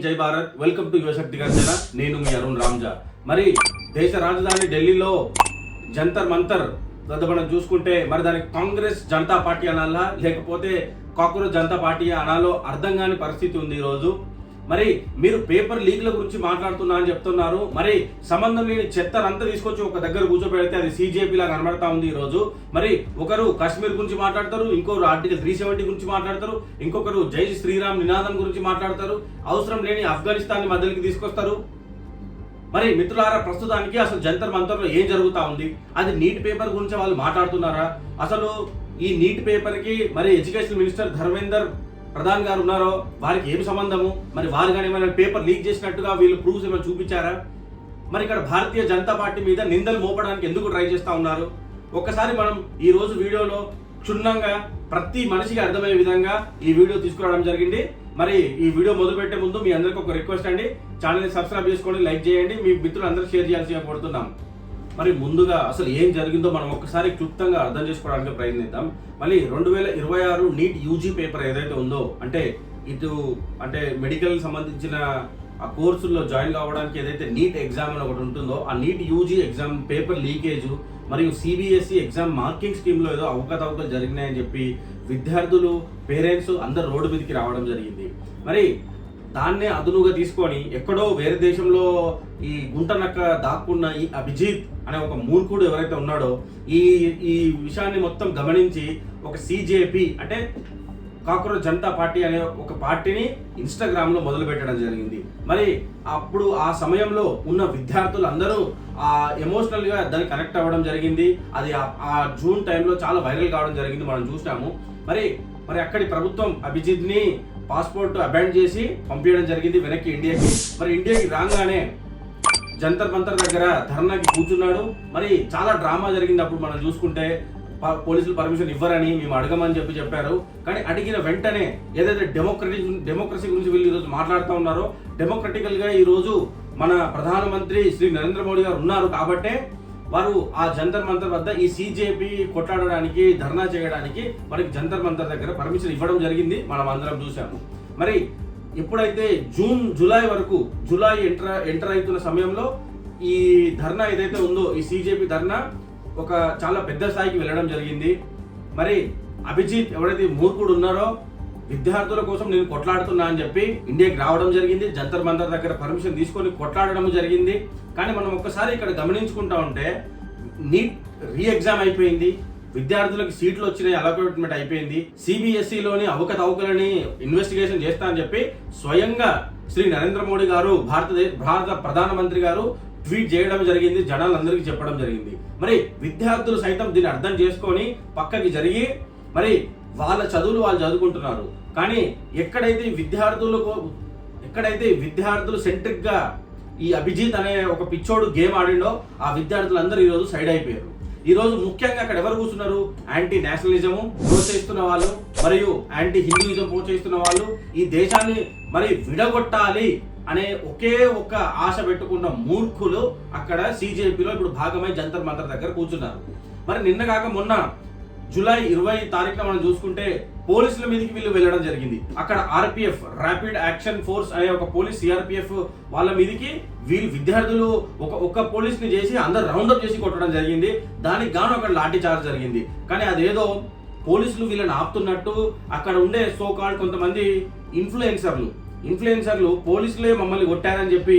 జై Bharat. Welcome to యువశక్తి గర్జన. నేను మీ అరుణ్ రామ్జా. మరి దేశ రాజధాని ఢిల్లీలో జంతర్ మంతర్ వద్ద మనం చూసుకుంటే మరి దానికి కాంగ్రెస్ జనతా పార్టీ అనాలా లేకపోతే కాక్రోచ్ జనతా పార్టీ అనాలో అర్థం కాని పరిస్థితి ఉంది ఈరోజు. మరి మీరు పేపర్ లీక్ల గురించి మాట్లాడుతున్నా అని చెప్తున్నారు. మరి సంబంధం లేని చెత్తనంతా తీసుకొచ్చి ఒక దగ్గర కూర్చోబెడితే అది సిజేపీ లాగా కనబడతా ఉంది ఈ రోజు. మరి ఒకరు కాశ్మీర్ గురించి మాట్లాడతారు, ఇంకొకరు ఆర్టికల్ 370 గురించి మాట్లాడతారు, ఇంకొకరు జై శ్రీరామ్ నినాదం గురించి మాట్లాడతారు, అవసరం లేని ఆఫ్ఘనిస్తాన్ ని మధ్యలోకి తీసుకొస్తారు. మరి మిత్రులారా, ప్రస్తుతానికి అసలు జంతర్ మంతర్లో ఏం జరుగుతా ఉంది? అది నీట్ పేపర్ గురించి వాళ్ళు మాట్లాడుతున్నారా? అసలు ఈ నీట్ పేపర్ కి మరి ఎడ్యుకేషన్ మినిస్టర్ ధర్మేందర్ ప్రధాన్ గారు ఉన్నారో వారికి ఏమి సంబంధము? మరి వారు కానీ ఏమైనా పేపర్ లీక్ చేసినట్టుగా వీళ్ళు ప్రూఫ్స్ ఏమైనా చూపించారా? మరి ఇక్కడ భారతీయ జనతా పార్టీ మీద నిందలు మోపడానికి ఎందుకు ట్రై చేస్తా ఉన్నారు? ఒక్కసారి మనం ఈ రోజు వీడియోలో క్షుణ్ణంగా ప్రతి మనిషికి అర్థమయ్యే విధంగా ఈ వీడియో తీసుకురావడం జరిగింది. మరి ఈ వీడియో మొదలు పెట్టే ముందు మీ అందరికి ఒక రిక్వెస్ట్ అండి, ఛానల్ని సబ్స్క్రైబ్ చేసుకోండి, లైక్ చేయండి, మీ మిత్రులందరూ షేర్ చేయాల్సిగా కోరుతున్నాం. మరి ముందుగా అసలు ఏం జరిగిందో మనం ఒక్కసారి క్లుప్తంగా అర్థం చేసుకోవడానికి ప్రయత్నిద్దాం. మళ్ళీ 2026 నీట్ యూజీ పేపర్ ఏదైతే ఉందో, అంటే మెడికల్ సంబంధించిన ఆ కోర్సుల్లో జాయిన్ కావడానికి ఏదైతే నీట్ ఎగ్జామ్ అని ఒకటి ఉంటుందో, ఆ NEET UG exam paper leakage మరియు సిబిఎస్ఈ ఎగ్జామ్ మార్కింగ్ స్కీమ్లో ఏదో అవకతవకలు జరిగినాయని చెప్పి విద్యార్థులు, పేరెంట్స్ అందరు రోడ్డు మీదకి రావడం జరిగింది. మరి దాన్నే అదునుగా తీసుకొని ఎక్కడో వేరే దేశంలో ఈ గుంటనక్క దాక్కున్న ఈ అభిజిత్ అనే ఒక మూర్ఖుడు ఎవరైతే ఉన్నాడో ఈ విషయాన్ని మొత్తం గమనించి ఒక సిజేపీ అంటే కాక్రోచ్ జనతా పార్టీ అనే ఒక పార్టీని ఇన్స్టాగ్రామ్ లో మొదలు పెట్టడం జరిగింది. మరి అప్పుడు ఆ సమయంలో ఉన్న విద్యార్థులు అందరూ ఎమోషనల్ గా దానికి కనెక్ట్ అవ్వడం జరిగింది. అది ఆ జూన్ టైంలో చాలా వైరల్ కావడం జరిగింది, మనం చూసినాము. మరి అక్కడి ప్రభుత్వం అభిజిత్ ని పాస్పోర్ట్ అబాండ్ చేసి పంపించడం జరిగింది వెనక్కి ఇండియాకి. మరి ఇండియాకి రాగానే జంతర్ మంతర్ దగ్గర ధర్నాకి కూర్చున్నాడు. మరి చాలా డ్రామా జరిగింది. అప్పుడు మనం చూసుకుంటే పోలీసులు పర్మిషన్ ఇవ్వరని మేము అడగమని చెప్పారు. కానీ అడిగిన వెంటనే ఏదైతే డెమోక్రసీ గురించి వీళ్ళు ఈరోజు మాట్లాడుతూ ఉన్నారో, డెమోక్రటికల్ గా ఈ రోజు మన ప్రధానమంత్రి శ్రీ నరేంద్ర మోడీ గారు ఉన్నారు కాబట్టే వారు ఆ జంతర్ మంతర్ వద్ద ఈ సిజేపీ కొట్లాడడానికి, ధర్నా చేయడానికి మనకి జంతర్ మంతర్ దగ్గర పర్మిషన్ ఇవ్వడం జరిగింది, మనం అందరం చూసాము. మరి ఎప్పుడైతే జూలై ఎంటర్ అవుతున్న సమయంలో ఈ ధర్నా ఏదైతే ఉందో, ఈ సిజేపీ ధర్నా ఒక చాలా పెద్ద స్థాయికి వెళ్ళడం జరిగింది. మరి అభిజిత్ ఎవరైతే మూర్ఖుడు ఉన్నారో, విద్యార్థుల కోసం నేను కొట్లాడుతున్నా అని చెప్పి ఇండియాకి రావడం జరిగింది. జంతర్ మంతర్ దగ్గర పర్మిషన్ తీసుకొని కొట్లాడడం జరిగింది. కానీ మనం ఒక్కసారి ఇక్కడ గమనించుకుంటా ఉంటే నీట్ రీ ఎగ్జామ్ అయిపోయింది, విద్యార్థులకు సీట్లు వచ్చినాయి, అలాట్మెంట్ అయిపోయింది. సిబిఎస్ఈలోని అవకతవకలని ఇన్వెస్టిగేషన్ చేస్తా అని చెప్పి స్వయంగా శ్రీ నరేంద్ర మోడీ గారు భారత ప్రధానమంత్రి గారు ట్వీట్ చేయడం జరిగింది, జనాలందరికీ చెప్పడం జరిగింది. మరి విద్యార్థులు సైతం దీన్ని అర్థం చేసుకొని పక్కకి జరిగి మరి వాళ్ళ చదువులు వాళ్ళు చదువుకుంటున్నారు. కానీ ఎక్కడైతే విద్యార్థులు సెంట్రిక్ గా ఈ అభిజిత్ అనే ఒక పిచ్చోడు గేమ్ ఆడిండో, ఆ విద్యార్థులందరూ ఈరోజు సైడ్ అయిపోయారు. ఈ రోజు ముఖ్యంగా అక్కడ ఎవరు కూర్చున్నారు? యాంటీ నేషనలిజం ప్రోత్సహిస్తున్న వాళ్ళు మరియు యాంటీ హిందూయిజం ప్రోత్సహిస్తున్న వాళ్ళు, ఈ దేశాన్ని మరి విడగొట్టాలి అనే ఒకే ఒక్క ఆశ పెట్టుకున్న మూర్ఖులు అక్కడ సిజేపీలో ఇప్పుడు భాగమై జంతర్ మంతర్ దగ్గర కూర్చున్నారు. మరి నిన్న కాక మొన్న జూలై 20 తారీఖున మనం చూసుకుంటే పోలీసుల మీదకి వీళ్ళు వెళ్ళడం జరిగింది. అక్కడ ఆర్పిఎఫ్ ర్యాపిడ్ యాక్షన్ ఫోర్స్ అనే ఒక పోలీస్, సిఆర్పిఎఫ్ వాళ్ళ మీదకి వీళ్ళు విద్యార్థులు ఒక పోలీస్ ని చేసి అందరు రౌండప్ చేసి కొట్టడం జరిగింది. దానికి గాను అక్కడ లాఠీ చార్జ్ జరిగింది. కానీ అదేదో పోలీసులు వీళ్ళని ఆపుతున్నట్టు అక్కడ ఉండే సోకాల్డ్ కొంతమంది ఇన్ఫ్లుయెన్సర్లు పోలీసులే మమ్మల్ని కొట్టారని చెప్పి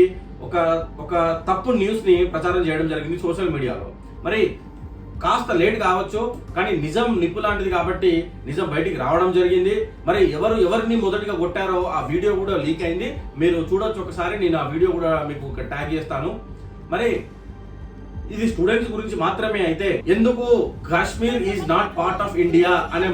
ఒక తప్పు న్యూస్ ని ప్రచారం చేయడం జరిగింది సోషల్ మీడియాలో. మరి కాస్త లేట్ కావచ్చు, కానీ నిజం నిప్పు లాంటిది కాబట్టి నిజం బయటికి రావడం జరిగింది. మరి ఎవరిని మొదటిగా కొట్టారో ఆ వీడియో కూడా లీక్ అయింది, మీరు చూడొచ్చు ఒకసారి. నేను ఆ వీడియో కూడా మీకు ట్యాగ్ చేస్తాను. మరి ఇది స్టూడెంట్స్ గురించి మాత్రమే అయితే ఎందుకు Kashmir is not part of India అనే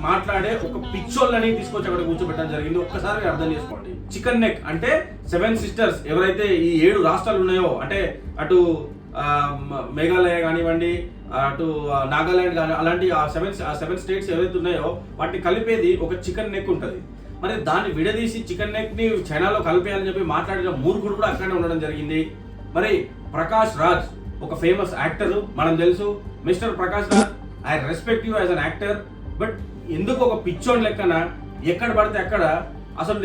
మాట్లాడే ఒక పిచ్చోళ్ళని తీసుకొచ్చి అక్కడ కూర్చోబెట్టడం జరిగింది. ఒక్కసారి అర్థం చేసుకోండి. చికెన్ నెక్ అంటే 7 సిస్టర్స్ ఎవరైతే ఈ 7 రాష్ట్రాలు ఉన్నాయో, అంటే అటు మేఘాలయ కానివ్వండి, అటు నాగాలాండ్ కానీ, అలాంటి ఆ సెవెన్ స్టేట్స్ ఏవైతే ఉన్నాయో వాటిని కలిపేది ఒక చికెన్ నెక్ ఉంటుంది. మరి దాన్ని విడదీసి చికెన్ నెక్ ని చైనాలో కలిపేయాలని చెప్పి మాట్లాడిన మూర్ఖుడు కూడా అక్కడే ఉండడం జరిగింది. మరి ప్రకాష్ రాజ్ ఒక ఫేమస్ యాక్టర్, మనం తెలుసు. Mister Prakash Raj, I respect you as an actor, but ఎందుకు ఒక పిచ్చోన్ లెక్కన ఎక్కడ పడితే అక్కడ అసలు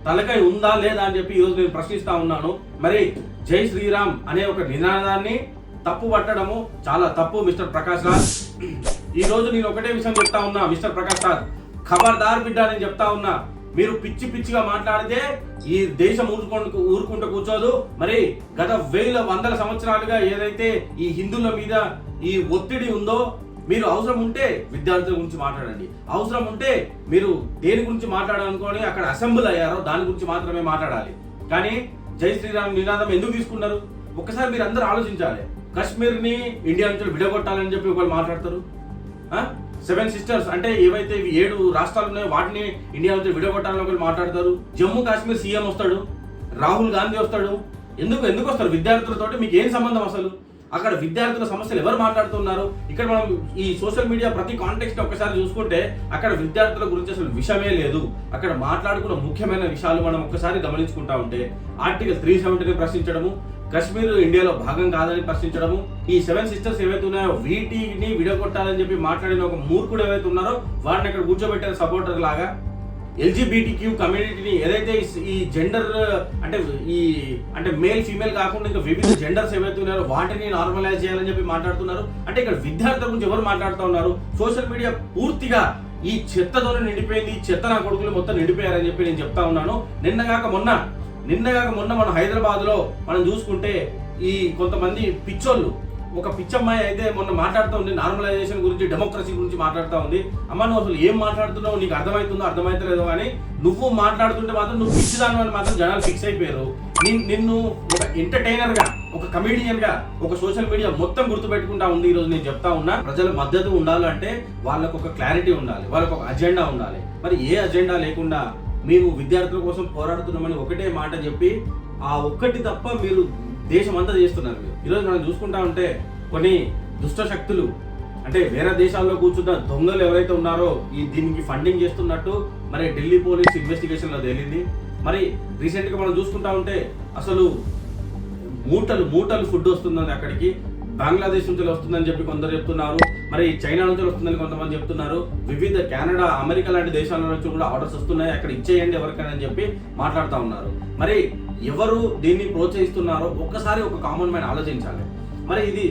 తలకాయ ఉందా లేదా అని చెప్పి ఈరోజు నేను ప్రశ్నిస్తా ఉన్నాను. మరి జై శ్రీరామ్ అనే ఒక నినాదాన్ని తప్పు పట్టడము చాలా తప్పు మిస్టర్ ప్రకాష్ రాజ్. ఈ రోజు నేను ఒకటే విషయం చెప్తా ఉన్నా మిస్టర్ ప్రకాష్ రాజ్, ఖబర్దార్ బిడ్డ నేను చెప్తా ఉన్నా. మీరు పిచ్చి పిచ్చిగా మాట్లాడితే ఈ దేశం ఊరుకుంటూ కూర్చోదు. మరి గత వందల సంవత్సరాలుగా ఏదైతే ఈ హిందువుల మీద ఈ ఒత్తిడి ఉందో, మీరు అవసరం ఉంటే విద్యార్థుల గురించి మాట్లాడండి, అవసరం ఉంటే మీరు దేని గురించి మాట్లాడాలనుకొని అక్కడ అసెంబ్లీ అయ్యారో దాని గురించి మాత్రమే మాట్లాడాలి. కానీ జై శ్రీరామ్ నినాదం ఎందుకు తీసుకున్నారు ఒక్కసారి మీరు అందరూ ఆలోచించాలి. కాశ్మీర్ని ఇండియా నుంచి విడగొట్టాలని చెప్పి ఒకరు మాట్లాడతారు. 7 సిస్టర్స్ అంటే ఏవైతే 7 రాష్ట్రాలు ఉన్నాయో వాటిని ఇండియా నుంచి విడగొట్టాలని ఒకరు మాట్లాడతారు. జమ్మూ కాశ్మీర్ సీఎం వస్తాడు, రాహుల్ గాంధీ వస్తాడు. ఎందుకు వస్తారు విద్యార్థులతోటి? మీకు ఏం సంబంధం అసలు? అక్కడ విద్యార్థుల సమస్యలు ఎవరు మాట్లాడుతున్నారు? ఇక్కడ మనం ఈ సోషల్ మీడియా ప్రతి కాంటెక్స్ట్ ఒక్కసారి చూసుకుంటే అక్కడ విద్యార్థుల గురించి అసలు విషయమే లేదు. అక్కడ మాట్లాడుకున్న ముఖ్యమైన విషయాలు మనం ఒక్కసారి గమనించుకుంటా ఉంటే ఆర్టికల్ 370ని ప్రశ్నించడము, కశ్మీర్ ఇండియాలో భాగం కాదని ప్రశ్నించడము, ఈ 7 సిస్టర్స్ ఏవైతే ఉన్నాయో వీటిని విడగొట్టాలని చెప్పి మాట్లాడిన ఒక మూర్ఖుడు ఏవైతే ఉన్నారో వాడిని అక్కడ కూర్చోబెట్టారు సపోర్టర్ లాగా. LGBTQ కమ్యూనిటీని ఏదైతే ఈ జెండర్ అంటే మేల్ ఫీమేల్ కాకుండా ఇంకా వివిధ జెండర్స్ ఏవైతే ఉన్నారో వాటిని నార్మలైజ్ చేయాలని చెప్పి మాట్లాడుతున్నారు. అంటే ఇక్కడ విద్యార్థుల గురించి ఎవరు మాట్లాడుతూ ఉన్నారు? సోషల్ మీడియా పూర్తిగా ఈ చెత్తతోనే నిండిపోయింది. ఈ చెత్త నా కొడుకులు మొత్తం నిండిపోయారని చెప్పి నేను చెప్తా ఉన్నాను. నిన్నగాక మొన్న మనం హైదరాబాద్ లో మనం చూసుకుంటే ఈ కొంతమంది పిచ్చోళ్ళు, ఒక పిచ్చమ్మాయి అయితే మొన్న మాట్లాడుతూ ఉంది నార్మలైజేషన్ గురించి, డెమోక్రసీ గురించి మాట్లాడుతూ ఉంది. అమ్మ నువ్వు అసలు ఏం మాట్లాడుతున్నావు, నీకు అర్థమవుతలేదో కానీ నువ్వు మాట్లాడుతుంటే మాత్రం నువ్వు పిచ్చిదాని అని మాత్రం జనాలు ఫిక్స్ అయిపోయారు. నిన్ను ఒక ఎంటర్టైనర్ గా, ఒక కమేడియన్ గా, ఒక సోషల్ మీడియా మొత్తం గుర్తుపెట్టుకుంటా ఉంది. ఈ రోజు నేను చెప్తా ఉన్నా, ప్రజల మద్దతు ఉండాలంటే వాళ్ళకు ఒక క్లారిటీ ఉండాలి, వాళ్ళకు ఒక అజెండా ఉండాలి. మరి ఏ అజెండా లేకుండా మేము విద్యార్థుల కోసం పోరాడుతున్నామని ఒకటే మాట చెప్పి ఆ ఒక్కటి తప్ప మీరు దేశం అంతా చేస్తున్నారు. ఈరోజు మనం చూసుకుంటా ఉంటే కొన్ని దుష్ట శక్తులు అంటే వేరే దేశాల్లో కూర్చున్న దొంగలు ఎవరైతే ఉన్నారో దీనికి ఫండింగ్ చేస్తున్నట్టు మరి ఢిల్లీ పోలీస్ ఇన్వెస్టిగేషన్ లో తేలింది. మరి రీసెంట్ గా మనం చూసుకుంటా ఉంటే అసలు మూటలు ఫుడ్ వస్తుందని అక్కడికి బంగ్లాదేశ్ నుంచి వస్తుందని చెప్పి కొందరు చెప్తున్నారు, మరి చైనా నుంచి వస్తుందని కొంతమంది చెప్తున్నారు. వివిధ కెనడా, అమెరికా లాంటి దేశాల నుంచి కూడా ఆర్డర్స్ వస్తున్నాయి, అక్కడ ఇచ్చేయండి ఎవరికైనా అని చెప్పి మాట్లాడుతూ ఉన్నారు. మరి ఎవరు దీన్ని ప్రోత్సహిస్తున్నారో ఒక్కసారి ఒక కామన్ మ్యాన్ ఆలోచించాలి. మరి ఇది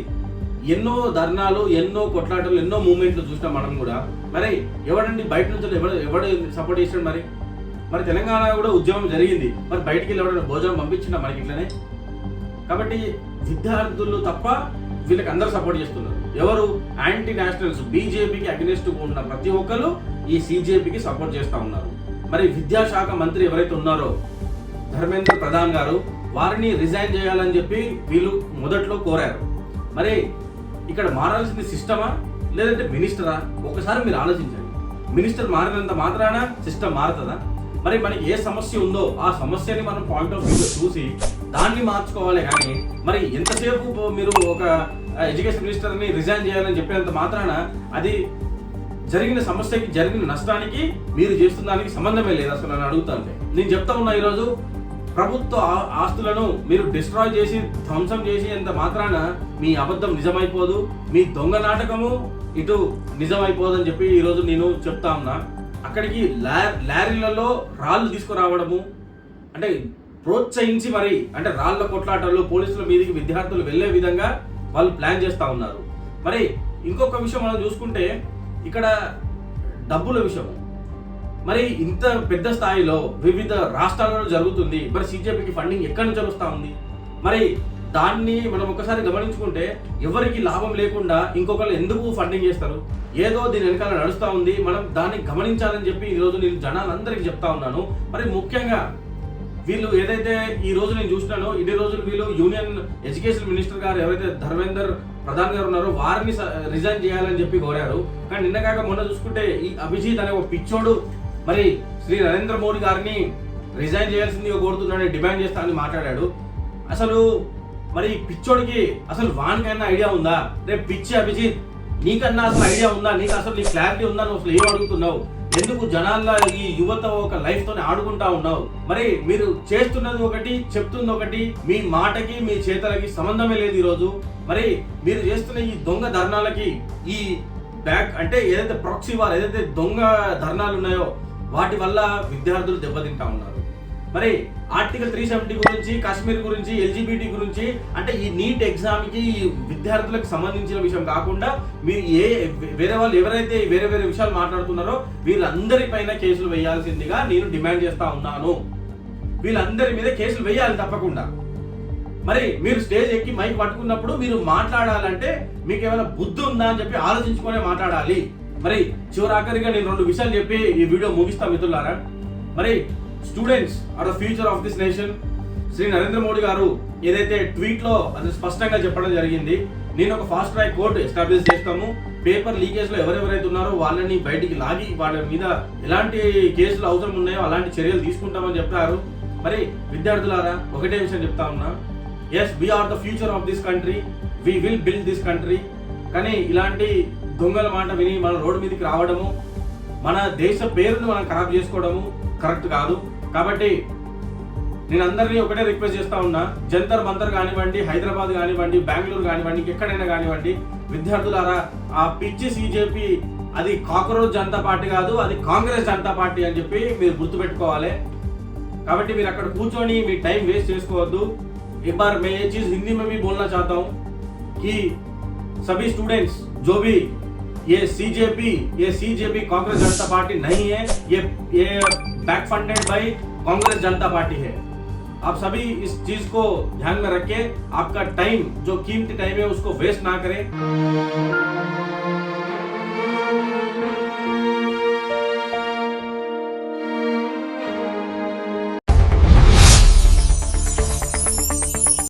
ఎన్నో ధర్నాలు, ఎన్నో కొట్లాటలు, ఎన్నో మూవ్మెంట్లు చూసినాం మనం కూడా. మరి ఎవడండి బయట నుంచి ఎవడు సపోర్ట్ చేసాడు? మరి తెలంగాణ కూడా ఉద్యమం జరిగింది, మరి బయటికి వెళ్ళి ఎవరైనా భోజనం పంపించినా మనకి ఇట్లనే. కాబట్టి విద్యార్థులు తప్ప వీళ్ళకి అందరూ సపోర్ట్ చేస్తున్నారు. ఎవరు? యాంటీ నేషనల్స్, బీజేపీకి అగెనిస్ట్ ఉన్న ప్రతి ఒక్కరు ఈ CJPకి సపోర్ట్ చేస్తూ ఉన్నారు. మరి విద్యాశాఖ మంత్రి ఎవరైతే ఉన్నారో ధర్మేంద్ర ప్రధాన్ గారు, వారిని రిజైన్ చేయాలని చెప్పి వీళ్ళు మొదట్లో కోరారు. మరి ఇక్కడ మారాల్సింది సిస్టమా లేదంటే మినిస్టరా? ఒకసారి మీరు ఆలోచించండి. మినిస్టర్ మారినంత మాత్రాన సిస్టమ్ మారుతుందా? మరి మనకి ఏ సమస్య ఉందో ఆ సమస్యని మనం పాయింట్ ఆఫ్ వ్యూలో చూసి దాన్ని మార్చుకోవాలి. కానీ మరి ఎంతసేపు మీరు ఒక ఎడ్యుకేషన్ మినిస్టర్ని రిజైన్ చేయాలని చెప్పినంత మాత్రాన అది జరిగిన సమస్యకి, జరిగిన నష్టానికి మీరు చేస్తున్న దానికి సంబంధమే లేదు అసలు అని అడుగుతాను. నేను చెప్తా ఉన్నా, ఈరోజు ప్రభుత్వ ఆస్తులను మీరు డిస్ట్రాయ్ చేసి ధ్వంసం చేసేంత మాత్రాన మీ అబద్ధం నిజమైపోదు, మీ దొంగ నాటకము ఇటు నిజమైపోదని చెప్పి ఈరోజు నేను చెప్తా ఉన్నా. అక్కడికి లారీలలో రాళ్ళు తీసుకురావడము అంటే ప్రోత్సహించి మరి అంటే రాళ్ల కొట్లాటలు, పోలీసుల మీదకి విద్యార్థులు వెళ్లే విధంగా వాళ్ళు ప్లాన్ చేస్తూ ఉన్నారు. మరి ఇంకొక విషయం మనం చూసుకుంటే ఇక్కడ డబ్బుల విషయం. మరి ఇంత పెద్ద స్థాయిలో వివిధ రాష్ట్రాలలో జరుగుతుంది, మరి CJPకి ఫండింగ్ ఎక్కడి నుంచి వస్తూ ఉంది? మరి దాన్ని మనం ఒకసారి గమనించుకుంటే ఎవరికి లాభం లేకుండా ఇంకొకరు ఎందుకు ఫండింగ్ చేస్తారు? ఏదో దీని వెనకాల నడుస్తూ ఉంది, మనం దాన్ని గమనించాలని చెప్పి ఈరోజు నేను జనాలందరికీ చెప్తా ఉన్నాను. మరి ముఖ్యంగా వీళ్ళు ఏదైతే ఈ రోజు నేను చూసినానో ఇన్ని రోజులు వీళ్ళు యూనియన్ ఎడ్యుకేషన్ మినిస్టర్ గారు ఎవరైతే ధర్మేంద్ర ప్రధాన్ గారు ఉన్నారో వారిని రిజైన్ చేయాలని చెప్పి కోరారు. కానీ నిన్న కాక మొన్న చూసుకుంటే ఈ అభిజిత్ అనే ఒక పిచ్చోడు మరి శ్రీ నరేంద్ర మోడీ గారిని రిజైన్ చేయాల్సిందిగా కోరుతున్నాడని డిమాండ్ చేస్తానని మాట్లాడాడు. అసలు మరి పిచ్చోడికి అసలు వానికైనా ఐడియా ఉందా? రేపు పిచ్చి అభిజిత్ నీకన్నా అసలు ఐడియా ఉందా? నీకు అసలు నీ క్లారిటీ ఉందా? నువ్వు అసలు ఏం అడుగుతున్నావు? ఎందుకు జనాల్లో ఈ యువత ఒక లైఫ్ తోనే ఆడుకుంటా ఉన్నావు? మరి మీరు చేస్తున్నది ఒకటి, చెప్తుంది ఒకటి, మీ మాటకి మీ చేతలకి సంబంధమే లేదు. ఈరోజు మరి మీరు చేస్తున్న ఈ దొంగ ధర్నాలకి ఈ బ్యాక్ అంటే ఏదైతే ప్రాక్సీ వార్, ఏదైతే దొంగ ధర్నాలు ఉన్నాయో వాటి వల్ల విద్యార్థులు దెబ్బతింటా ఉన్నారు. మరి ఆర్టికల్ 370 గురించి, కాశ్మీర్ గురించి, ఎల్జిబిటి గురించి, అంటే ఈ నీట్ ఎగ్జామ్ కి విద్యార్థులకు సంబంధించిన విషయం కాకుండా మీరు వేరే వాళ్ళు ఎవరైతే వేరే వేరే విషయాలు మాట్లాడుతున్నారో వీళ్ళందరిపైన కేసులు వేయాల్సిందిగా నేను డిమాండ్ చేస్తా ఉన్నాను. వీళ్ళందరి మీద కేసులు వేయాలి తప్పకుండా. మరి మీరు స్టేజ్ ఎక్కి మైక్ పట్టుకున్నప్పుడు మీరు మాట్లాడాలంటే మీకు ఏమైనా బుద్ధి ఉందా అని చెప్పి ఆలోచించుకునే మాట్లాడాలి. మరి చివరాఖరిగా నేను 2 విషయాలు చెప్పి ఈ వీడియో ముగిస్తా మిత్రులారా. మరి students are the future of this nation. Shri Narendra Modi గారు ఏదైతే ట్వీట్ లో అది స్పష్టంగా చెప్పడం జరిగింది, నేను ఒక ఫాస్ట్ ట్రాక్ కోర్టు ఎస్టాబ్లిష్ చేస్తాము, పేపర్ లీకేజ్ లో ఎవరెవరైతే ఉన్నారో వాళ్ళని బయటికి లాగి వాళ్ళ మీద ఎలాంటి కేసులు అవసరం ఉన్నాయో అలాంటి చర్యలు తీసుకుంటామని చెప్పారు. మరి విద్యార్థులారా ఒకటే విషయం చెప్తా ఉన్నా, yes we are the future of this country, we will build this country. కానీ ఇలాంటి దొంగల మాట విని మన రోడ్డు మీదకి రావడము, మన దేశ పేరును మనం ఖరాబ్ చేసుకోవడము కరెక్ట్ కాదు. కాబట్టి నేను అందరినీ ఒకటే రిక్వెస్ట్ చేస్తా ఉన్నా, జంతర్ మంతర్ కానివ్వండి, హైదరాబాద్ కానివ్వండి, బెంగళూరు కానివ్వండి, ఎక్కడైనా కానివ్వండి, విద్యార్థులారా ఆ పిచ్చి సిజేపీ అది కాక్రోచ్ జనతా పార్టీ కాదు, అది కాంగ్రెస్ జనతా పార్టీ అని చెప్పి మీరు గుర్తుపెట్టుకోవాలి. కాబట్టి మీరు అక్కడ కూర్చొని మీ टाइम वेस्ट చేసుకోవద్దు. एक बार मैं ये चीज हिंदी में भी बोलना चाहता हूँ कि सभी स्टूडेंट्स जो भी ये सीजेपी कांग्रेस जनता पार्टी नहीं है, ये back funded by Congress Janata party है. आप सभी इस चीज को ध्यान में रखें. आपका टाइम जो कीमती टाइम है उसको वेस्ट ना करें.